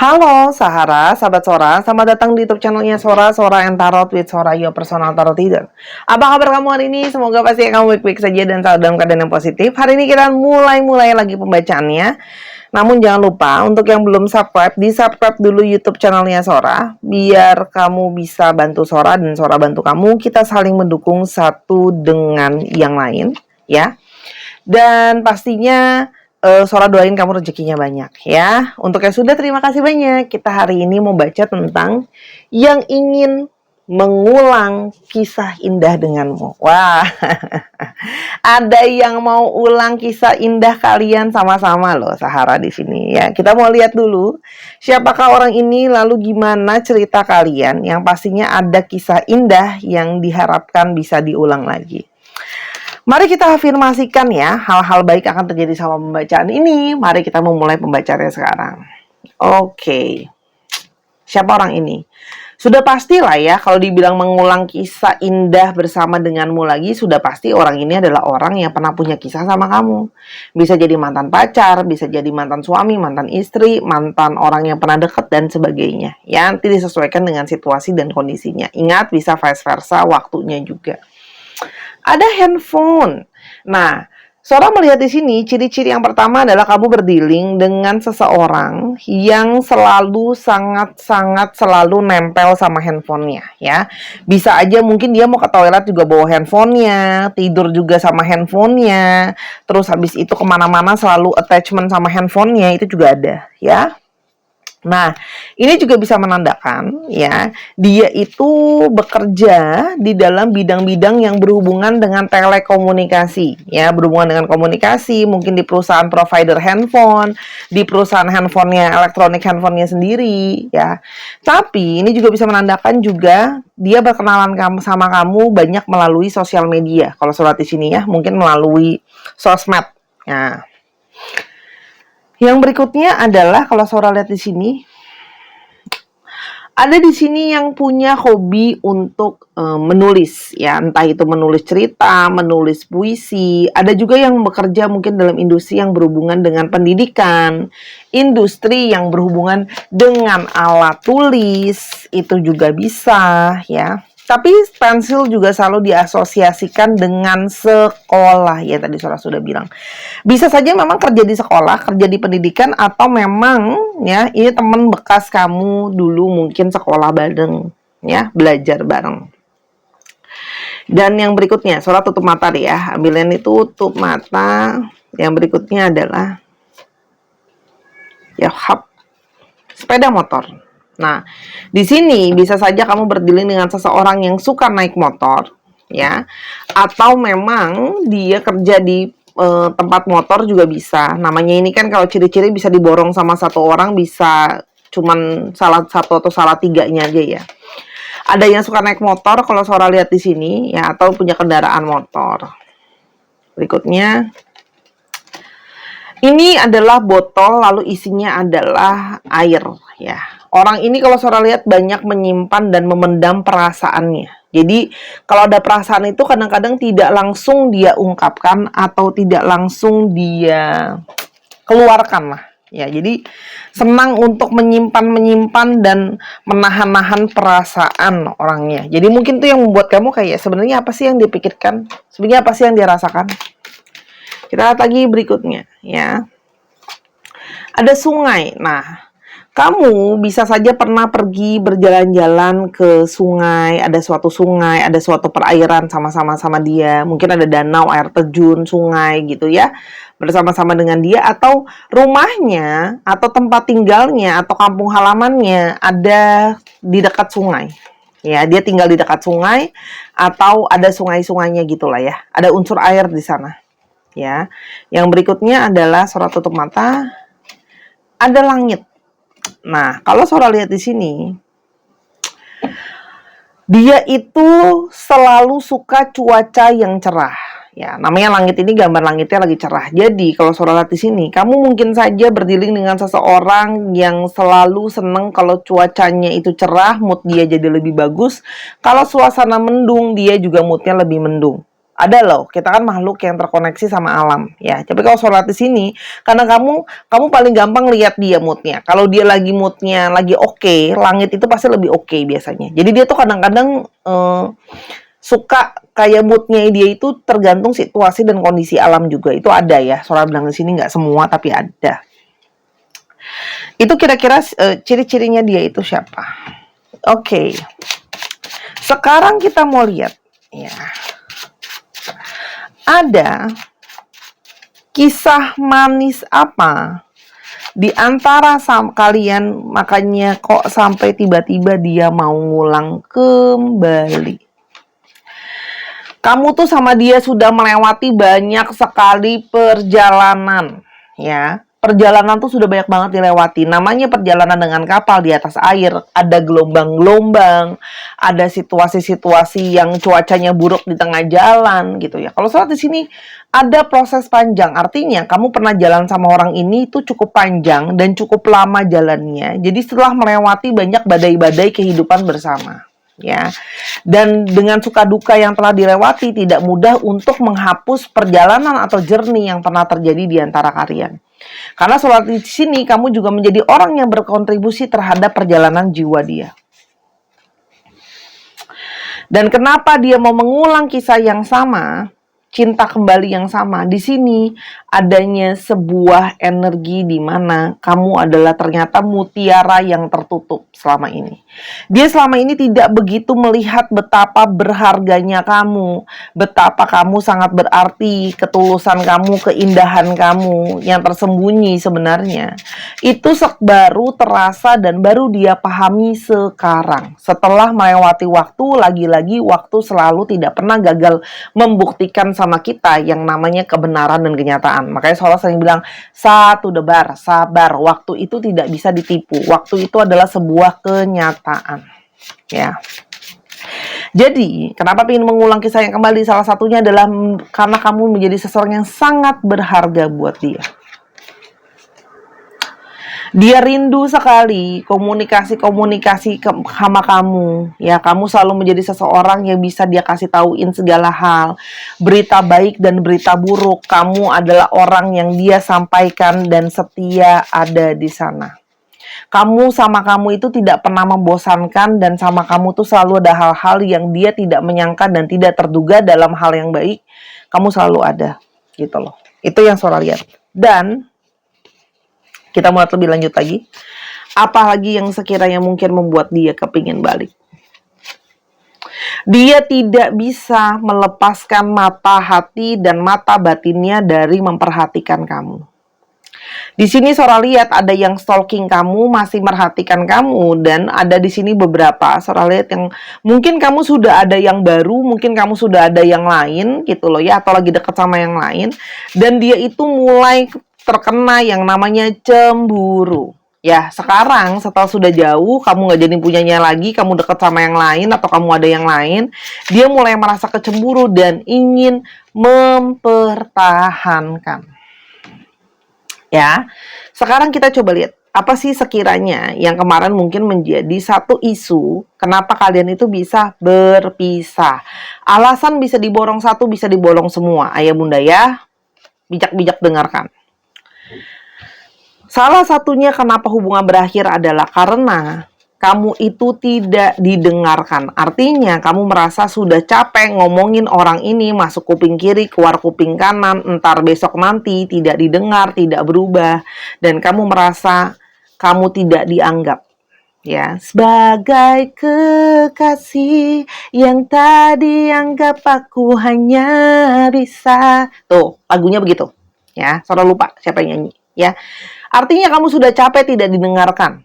Halo Sahara, sahabat Sora, selamat datang di YouTube channelnya Sora, Sora and Tarot with Sora, your personal tarot reader. Apa kabar kamu hari ini? Semoga pasti kamu baik-baik saja dan selalu dalam keadaan yang positif. Hari ini kita mulai lagi pembacaannya. Namun jangan lupa untuk yang belum subscribe, di-subscribe dulu YouTube channelnya Sora, biar kamu bisa bantu Sora dan Sora bantu kamu. Kita saling mendukung satu dengan yang lain, ya. Dan pastinya Sora doain kamu rezekinya banyak ya. Untuk yang sudah, terima kasih banyak. Kita hari ini mau baca tentang yang ingin mengulang kisah indah denganmu. Wah, ada yang mau ulang kisah indah kalian sama-sama loh, Sahara di sini ya. Kita mau lihat dulu siapakah orang ini, lalu gimana cerita kalian. Yang pastinya ada kisah indah yang diharapkan bisa diulang lagi. Mari kita afirmasikan ya, hal-hal baik akan terjadi sama pembacaan ini. Mari kita memulai pembacaannya sekarang. Oke. Siapa orang ini? Sudah pastilah ya, kalau dibilang mengulang kisah indah bersama denganmu lagi, sudah pasti orang ini adalah orang yang pernah punya kisah sama kamu. Bisa jadi mantan pacar, bisa jadi mantan suami, mantan istri, mantan orang yang pernah dekat, dan sebagainya. Ya, nanti disesuaikan dengan situasi dan kondisinya. Ingat, bisa vice versa, waktunya juga. Ada handphone. Nah, Sora melihat di sini ciri-ciri yang pertama adalah kamu berdealing dengan seseorang yang sangat selalu nempel sama handphonenya ya. Bisa aja mungkin dia mau ke toilet juga bawa handphonenya, tidur juga sama handphonenya, terus habis itu kemana-mana selalu attachment sama handphonenya, itu juga ada ya. Nah, ini juga bisa menandakan ya, dia itu bekerja di dalam bidang-bidang yang berhubungan dengan telekomunikasi ya, berhubungan dengan komunikasi, mungkin di perusahaan provider handphone, di perusahaan handphonenya, elektronik handphonenya sendiri ya. Tapi ini juga bisa menandakan juga dia berkenalan sama kamu banyak melalui sosial media. Kalau surat di sini ya, mungkin melalui sosmed. Nah, yang berikutnya adalah kalau Sora lihat di sini, ada di sini yang punya hobi untuk menulis ya, entah itu menulis cerita, menulis puisi. Ada juga yang bekerja mungkin dalam industri yang berhubungan dengan pendidikan, industri yang berhubungan dengan alat tulis, itu juga bisa ya. Tapi pensil juga selalu diasosiasikan dengan sekolah ya, tadi Sora sudah bilang. Bisa saja memang kerja di sekolah, kerja di pendidikan, atau memang ya ini teman bekas kamu dulu mungkin sekolah bareng ya, belajar bareng. Dan yang berikutnya, Sora tutup mata deh ya, ambilin itu, tutup mata. Yang berikutnya adalah ya sepeda motor. Nah, di sini bisa saja kamu berdealing dengan seseorang yang suka naik motor, ya, atau memang dia kerja di tempat motor juga bisa. Namanya ini kan kalau ciri-ciri bisa diborong sama satu orang, bisa cuman salah satu atau salah tiganya aja ya. Ada yang suka naik motor kalau Sora lihat di sini, ya, atau punya kendaraan motor. Berikutnya, ini adalah botol, lalu isinya adalah air, ya. Orang ini kalau Sora lihat banyak menyimpan dan memendam perasaannya. Jadi kalau ada perasaan itu kadang-kadang tidak langsung dia ungkapkan atau tidak langsung dia keluarkan lah. Ya, jadi senang untuk menyimpan dan menahan-nahan perasaan orangnya. Jadi mungkin itu yang membuat kamu kayak sebenarnya apa sih yang dipikirkan? Sebenarnya apa sih yang dia rasakan? Kita lihat lagi berikutnya, ya. Ada sungai. Nah, kamu bisa saja pernah pergi berjalan-jalan ke sungai, ada suatu perairan sama-sama sama dia. Mungkin ada danau, air terjun, sungai gitu ya. Bersama-sama dengan dia, atau rumahnya, atau tempat tinggalnya, atau kampung halamannya ada di dekat sungai. Ya, dia tinggal di dekat sungai atau ada sungai-sungainya gitulah ya. Ada unsur air di sana. Ya. Yang berikutnya adalah Sora tutup mata. Ada langit. Nah, kalau Sora lihat di sini, dia itu selalu suka cuaca yang cerah. Ya, namanya langit ini gambar langitnya lagi cerah. Jadi, kalau Sora lihat di sini, kamu mungkin saja berdealing dengan seseorang yang selalu seneng kalau cuacanya itu cerah, mood dia jadi lebih bagus. Kalau suasana mendung, dia juga moodnya lebih mendung. Ada loh, kita kan makhluk yang terkoneksi sama alam ya. Tapi kalau sholat di sini, karena kamu paling gampang lihat dia moodnya. Kalau dia lagi moodnya lagi oke, langit itu pasti lebih oke biasanya. Jadi dia tuh kadang-kadang suka kayak moodnya dia itu tergantung situasi dan kondisi alam juga. Itu ada ya. Sholat bilang di sini nggak semua tapi ada. Itu kira-kira ciri-cirinya dia itu siapa? Oke. Sekarang kita mau lihat ya. Ada kisah manis apa di antara kalian, makanya kok sampai tiba-tiba dia mau ngulang kembali. Kamu tuh sama dia sudah melewati banyak sekali perjalanan, ya. Perjalanan tuh sudah banyak banget dilewati. Namanya perjalanan dengan kapal di atas air. Ada gelombang-gelombang, ada situasi-situasi yang cuacanya buruk di tengah jalan gitu ya. Kalau sholat di sini ada proses panjang. Artinya kamu pernah jalan sama orang ini itu cukup panjang dan cukup lama jalannya. Jadi setelah melewati banyak badai-badai kehidupan bersama. Ya, dan dengan suka duka yang telah dilewati tidak mudah untuk menghapus perjalanan atau journey yang pernah terjadi di antara kalian. Karena sholat di sini kamu juga menjadi orang yang berkontribusi terhadap perjalanan jiwa dia. Dan kenapa dia mau mengulang kisah yang sama, cinta kembali yang sama? Di sini adanya sebuah energi di mana kamu adalah ternyata mutiara yang tertutup selama ini. Dia selama ini tidak begitu melihat betapa berharganya kamu, betapa kamu sangat berarti, ketulusan kamu, keindahan kamu yang tersembunyi sebenarnya. Itu baru terasa dan baru dia pahami sekarang. Setelah melewati waktu, lagi-lagi waktu selalu tidak pernah gagal membuktikan sama kita yang namanya kebenaran dan kenyataan. Makanya Sholat sering bilang, satu debar, sabar. Waktu itu tidak bisa ditipu. Waktu itu adalah sebuah kenyataan. Ya. Jadi, kenapa ingin mengulang kisah yang kembali? Salah satunya adalah karena kamu menjadi seseorang yang sangat berharga buat dia. Dia rindu sekali komunikasi sama kamu. Ya, kamu selalu menjadi seseorang yang bisa dia kasih tauin segala hal. Berita baik dan berita buruk. Kamu adalah orang yang dia sampaikan dan setia ada di sana. Kamu sama kamu itu tidak pernah membosankan dan sama kamu tuh selalu ada hal-hal yang dia tidak menyangka dan tidak terduga dalam hal yang baik. Kamu selalu ada. Gitu loh. Itu yang Sora lihat. Dan kita mau lebih lanjut lagi. Apa lagi yang sekiranya mungkin membuat dia kepingin balik? Dia tidak bisa melepaskan mata hati dan mata batinnya dari memperhatikan kamu. Di sini Sora lihat ada yang stalking kamu, masih merhatikan kamu, dan ada di sini beberapa Sora lihat yang mungkin kamu sudah ada yang baru, mungkin kamu sudah ada yang lain gitu loh ya, atau lagi dekat sama yang lain, dan dia itu mulai terkena yang namanya cemburu. Ya, sekarang setelah sudah jauh, kamu nggak jadi punyanya lagi, kamu dekat sama yang lain atau kamu ada yang lain, dia mulai merasa kecemburu dan ingin mempertahankan. Ya, sekarang kita coba lihat apa sih sekiranya yang kemarin mungkin menjadi satu isu kenapa kalian itu bisa berpisah. Alasan bisa diborong satu, bisa dibolong semua. Ayah bunda ya, bijak-bijak dengarkan. Salah satunya kenapa hubungan berakhir adalah karena kamu itu tidak didengarkan. Artinya kamu merasa sudah capek ngomongin orang ini, masuk kuping kiri, keluar kuping kanan, entar besok nanti, tidak didengar, tidak berubah. Dan kamu merasa kamu tidak dianggap. Ya, sebagai kekasih yang tadi anggap aku hanya bisa. Tuh, lagunya begitu. Ya, Sora lupa siapa yang nyanyi. Ya, artinya kamu sudah capek tidak didengarkan.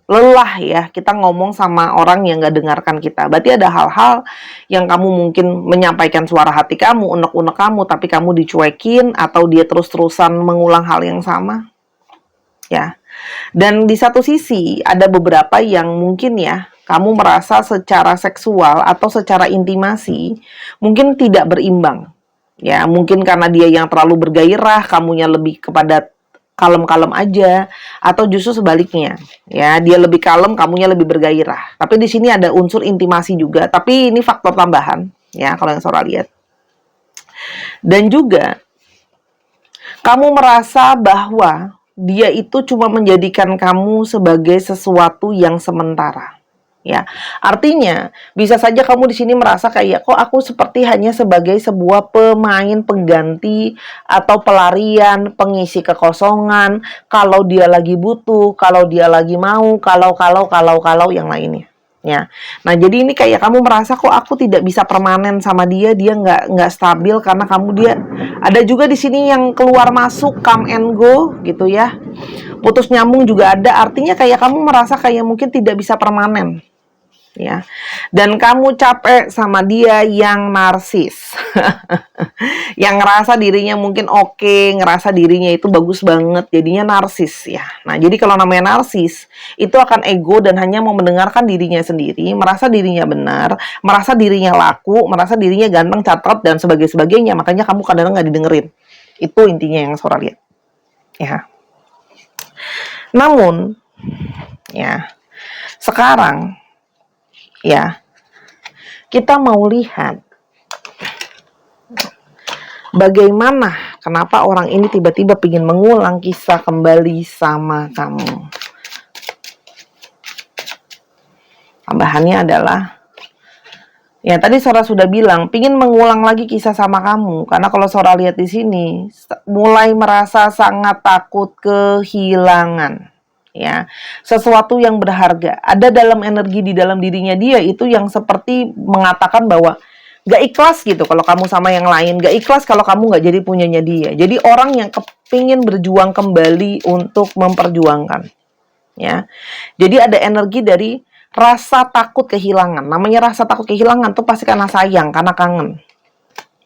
Lelah ya, kita ngomong sama orang yang gak dengarkan kita. Berarti ada hal-hal yang kamu mungkin menyampaikan suara hati kamu, unek-unek kamu, tapi kamu dicuekin atau dia terus-terusan mengulang hal yang sama. Ya. Dan di satu sisi ada beberapa yang mungkin ya, kamu merasa secara seksual atau secara intimasi mungkin tidak berimbang. Ya, mungkin karena dia yang terlalu bergairah, kamunya lebih kepada kalem-kalem aja, atau justru sebaliknya, ya dia lebih kalem, kamunya lebih bergairah. Tapi di sini ada unsur intimasi juga, tapi ini faktor tambahan, ya kalau yang Sora lihat. Dan juga kamu merasa bahwa dia itu cuma menjadikan kamu sebagai sesuatu yang sementara. Ya, artinya bisa saja kamu di sini merasa kayak kok aku seperti hanya sebagai sebuah pemain pengganti atau pelarian, pengisi kekosongan. Kalau dia lagi butuh, kalau dia lagi mau, kalau yang lainnya. Ya, nah jadi ini kayak kamu merasa kok aku tidak bisa permanen sama dia, dia nggak stabil karena kamu dia ada juga di sini yang keluar masuk, come and go gitu ya. Putus nyambung juga ada, artinya kayak kamu merasa kayak mungkin tidak bisa permanen ya. Dan kamu capek sama dia yang narsis. Yang ngerasa dirinya mungkin oke, ngerasa dirinya itu bagus banget, jadinya narsis ya. Nah, jadi kalau namanya narsis, itu akan ego dan hanya mau mendengarkan dirinya sendiri, merasa dirinya benar, merasa dirinya laku, merasa dirinya ganteng, cakep dan sebagainya. Makanya kamu kadang nggak didengerin. Itu intinya yang Sora lihat. Ya. Namun, ya, sekarang ya, kita mau lihat bagaimana kenapa orang ini tiba-tiba ingin mengulang kisah kembali sama kamu. Tambahannya adalah, ya tadi Sora sudah bilang, pingin mengulang lagi kisah sama kamu. Karena kalau Sora lihat di sini, mulai merasa sangat takut kehilangan. Ya, sesuatu yang berharga ada dalam energi di dalam dirinya dia itu yang seperti mengatakan bahwa gak ikhlas gitu kalau kamu sama yang lain, gak ikhlas kalau kamu gak jadi punyanya dia. Jadi orang yang kepingin berjuang kembali untuk memperjuangkan ya. Jadi ada energi dari rasa takut kehilangan. Namanya rasa takut kehilangan tuh pasti karena sayang, karena kangen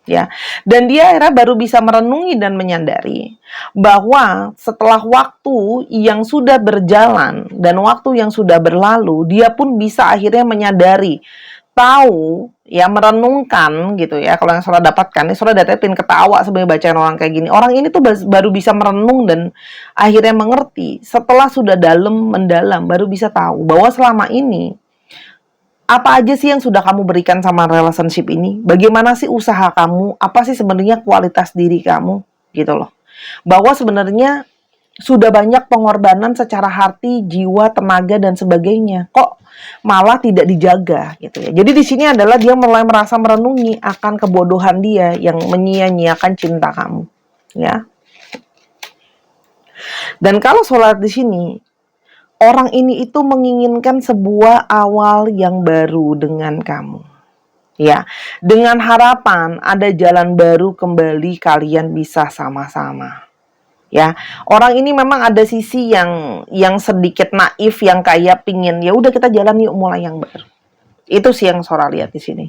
ya. Dan dia akhirnya baru bisa merenungi dan menyadari bahwa setelah waktu yang sudah berjalan dan waktu yang sudah berlalu, dia pun bisa akhirnya menyadari, tahu ya, merenungkan gitu ya. Kalau yang Sora dapatkan, ini Sora dapetin ketawa sebagai bacaan orang kayak gini. Orang ini tuh baru bisa merenung dan akhirnya mengerti setelah sudah mendalam baru bisa tahu bahwa selama ini apa aja sih yang sudah kamu berikan sama relationship ini? Bagaimana sih usaha kamu? Apa sih sebenarnya kualitas diri kamu? Gitu loh. Bahwa sebenarnya sudah banyak pengorbanan secara hati, jiwa, tenaga, dan sebagainya. Kok malah tidak dijaga gitu ya. Jadi di sini adalah dia mulai merasa merenungi akan kebodohan dia yang menyia-nyiakan cinta kamu. Ya. Dan kalau sholat di sini, orang ini itu menginginkan sebuah awal yang baru dengan kamu. Ya, dengan harapan ada jalan baru kembali kalian bisa sama-sama. Ya, orang ini memang ada sisi yang sedikit naif, yang kayak pingin ya udah kita jalan yuk mulai yang baru. Itu sih yang Sora lihat di sini.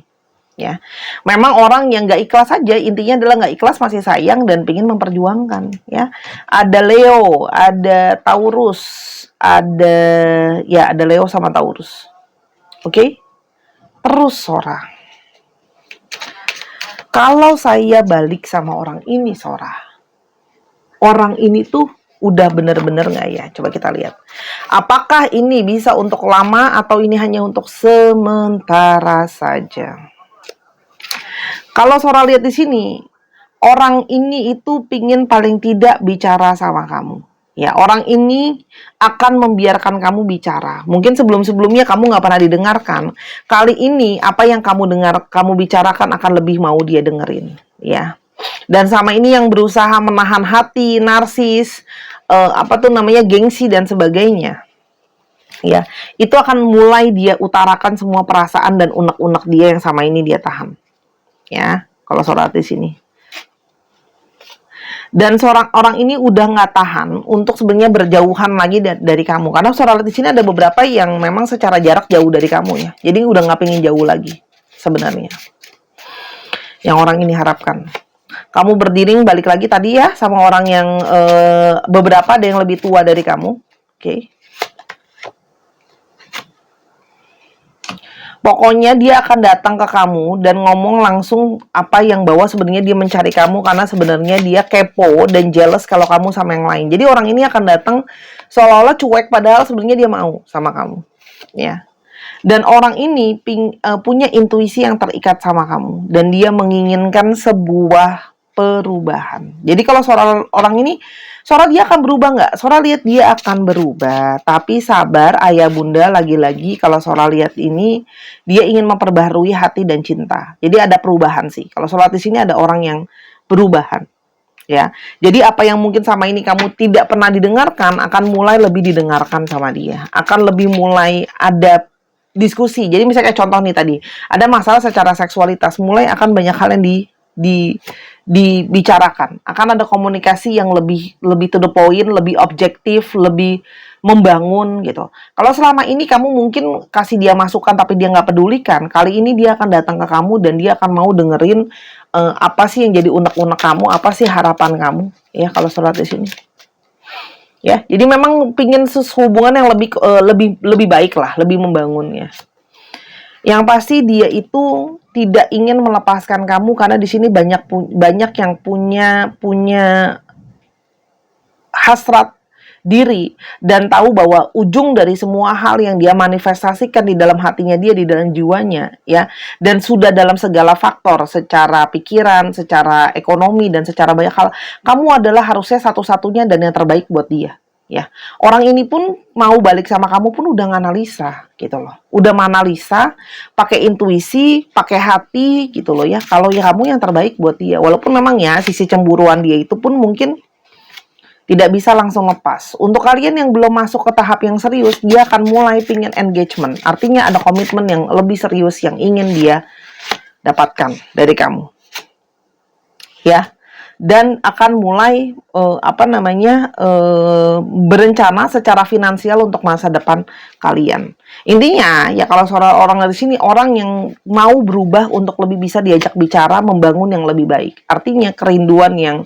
Ya, memang orang yang nggak ikhlas saja, intinya adalah nggak ikhlas, masih sayang dan pingin memperjuangkan. Ya, ada Leo, ada Taurus, ada Leo sama Taurus. Oke? Terus Sora, kalau saya balik sama orang ini Sora, orang ini tuh udah bener-bener nggak ya? Coba kita lihat. Apakah ini bisa untuk lama atau ini hanya untuk sementara saja? Kalau Sora lihat di sini, orang ini itu pingin paling tidak bicara sama kamu. Ya, orang ini akan membiarkan kamu bicara. Mungkin sebelum-sebelumnya kamu nggak pernah didengarkan. Kali ini apa yang kamu bicarakan akan lebih mau dia dengerin. Ya. Dan sama ini yang berusaha menahan hati, narsis, gengsi dan sebagainya. Ya, itu akan mulai dia utarakan semua perasaan dan unek-unek dia yang sama ini dia tahan. Ya, kalau Sora di sini. Dan seorang orang ini udah nggak tahan untuk sebenarnya berjauhan lagi dari kamu. Karena Sora di sini ada beberapa yang memang secara jarak jauh dari kamu ya. Jadi udah nggak pengen jauh lagi sebenarnya. Yang orang ini harapkan. Kamu berdiri balik lagi tadi ya sama orang yang beberapa ada yang lebih tua dari kamu. Oke. Pokoknya dia akan datang ke kamu dan ngomong langsung apa yang bawa sebenarnya dia mencari kamu, karena sebenarnya dia kepo dan jealous kalau kamu sama yang lain. Jadi orang ini akan datang seolah-olah cuek padahal sebenarnya dia mau sama kamu. Ya. Dan orang ini punya intuisi yang terikat sama kamu dan dia menginginkan sebuah perubahan. Jadi kalau Sora orang ini, Sora dia akan berubah nggak? Sora lihat dia akan berubah, tapi sabar ayah bunda, lagi-lagi kalau Sora lihat ini dia ingin memperbaharui hati dan cinta. Jadi ada perubahan sih. Kalau Sora di sini ada orang yang perubahan. Ya, jadi apa yang mungkin sama ini kamu tidak pernah didengarkan akan mulai lebih didengarkan sama dia, akan lebih mulai ada diskusi. Jadi misalnya kayak contoh nih tadi, ada masalah secara seksualitas, mulai akan banyak hal yang dibicarakan, akan ada komunikasi yang lebih to the point, lebih objektif, lebih membangun gitu. Kalau selama ini kamu mungkin kasih dia masukan tapi dia nggak pedulikan, kali ini dia akan datang ke kamu dan dia akan mau dengerin apa sih yang jadi unek-unek kamu, apa sih harapan kamu, ya kalau sholat di sini. Ya, jadi memang pingin hubungan yang lebih baik lah, lebih membangun ya. Yang pasti dia itu tidak ingin melepaskan kamu karena di sini banyak yang punya hasrat diri dan tahu bahwa ujung dari semua hal yang dia manifestasikan di dalam hatinya dia, di dalam jiwanya ya, dan sudah dalam segala faktor secara pikiran, secara ekonomi dan secara banyak hal, kamu adalah harusnya satu-satunya dan yang terbaik buat dia ya. Orang ini pun mau balik sama kamu pun udah nganalisa gitu loh, udah menganalisa pakai intuisi, pakai hati gitu loh ya, kalau ya kamu yang terbaik buat dia. Walaupun memang ya sisi cemburuan dia itu pun mungkin tidak bisa langsung lepas. Untuk kalian yang belum masuk ke tahap yang serius, dia akan mulai pingin engagement. Artinya ada komitmen yang lebih serius yang ingin dia dapatkan dari kamu. Ya. Dan akan mulai berencana secara finansial untuk masa depan kalian. Intinya ya kalau seorang orang dari sini orang yang mau berubah untuk lebih bisa diajak bicara, membangun yang lebih baik. Artinya kerinduan yang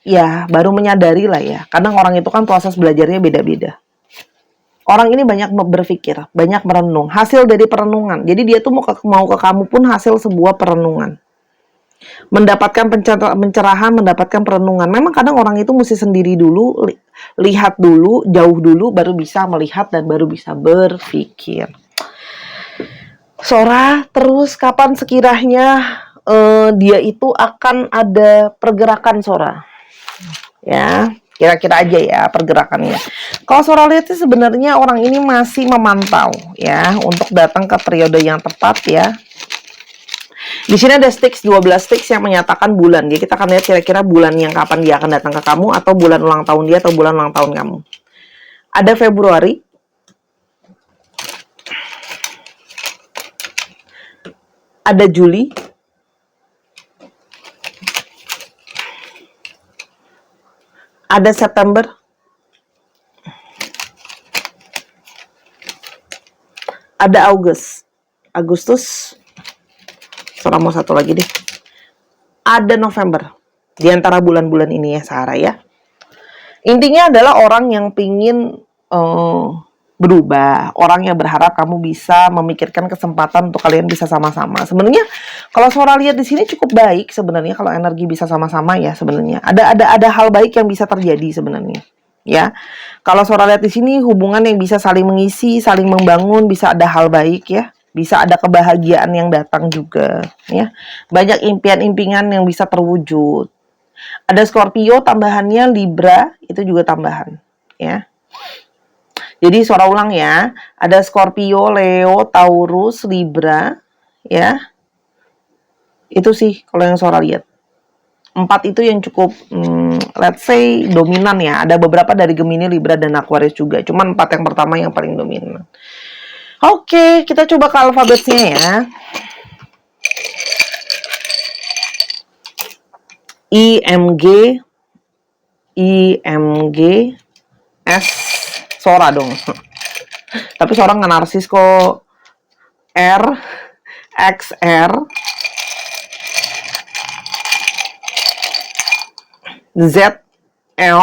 ya baru menyadari lah ya. Kadang orang itu kan proses belajarnya beda-beda. Orang ini banyak berpikir, banyak merenung. Hasil dari perenungan. Jadi dia tuh mau ke kamu pun hasil sebuah perenungan. Mendapatkan pencerahan, mendapatkan perenungan. Memang kadang orang itu mesti sendiri dulu, lihat dulu, jauh dulu, baru bisa melihat dan baru bisa berpikir. Sora, terus kapan sekiranya dia itu akan ada pergerakan Sora? Ya, kira-kira aja ya pergerakannya. Kalau Sora lihat sih sebenarnya orang ini masih memantau ya untuk datang ke periode yang tepat ya. Di sini ada 12 sticks yang menyatakan bulan. Jadi kita akan lihat kira-kira bulan yang kapan dia akan datang ke kamu, atau bulan ulang tahun dia, atau bulan ulang tahun kamu. Ada Februari, ada Juli, ada September, ada Agustus, Sora mau satu lagi deh, ada November. Di antara bulan-bulan ini ya Sarah ya. Intinya adalah orang yang pingin berubah, orang yang berharap kamu bisa memikirkan kesempatan untuk kalian bisa sama-sama. Sebenarnya kalau Sora lihat di sini cukup baik sebenarnya kalau energi bisa sama-sama ya sebenarnya. Ada hal baik yang bisa terjadi sebenarnya. Ya. Kalau Sora lihat di sini hubungan yang bisa saling mengisi, saling membangun, bisa ada hal baik ya. Bisa ada kebahagiaan yang datang juga ya. Banyak impian-impian yang bisa terwujud. Ada Scorpio tambahannya, Libra itu juga tambahan ya. Jadi Sora ulang ya, ada Scorpio, Leo, Taurus, Libra, ya. Itu sih kalau yang Sora lihat. 4 itu yang cukup, let's say dominan ya. Ada beberapa dari Gemini, Libra, dan Aquarius juga. Cuman 4 yang pertama yang paling dominan. Oke, kita coba ke alfabetnya ya. IMG, S, Sora dong. Tapi Sora nggak narsis kok. R, XR, ZL,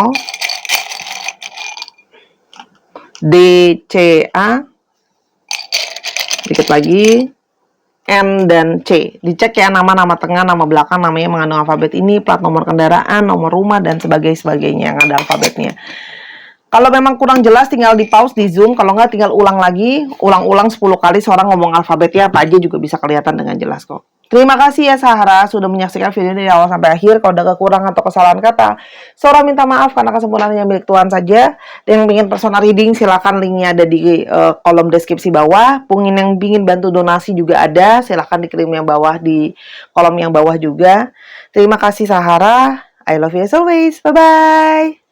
DCA, dikit lagi, N dan C. Dicek ya nama-nama tengah, nama belakang, namanya mengandung alfabet ini, plat nomor kendaraan, nomor rumah, dan sebagainya yang ada alfabetnya. Kalau memang kurang jelas tinggal di pause, di zoom. Kalau nggak tinggal ulang lagi, ulang-ulang 10 kali seorang ngomong alfabetnya apa aja juga bisa kelihatan dengan jelas kok. Terima kasih ya Sahara sudah menyaksikan video dari awal sampai akhir. Kalau ada kekurangan atau kesalahan kata, Sora minta maaf karena kesempurnaan yang milik Tuhan saja. Dan yang ingin personal reading silakan linknya ada di kolom deskripsi bawah. Pungin yang ingin bantu donasi juga ada, silakan dikirim yang bawah di kolom yang bawah juga. Terima kasih Sahara. I love you as always. Bye bye.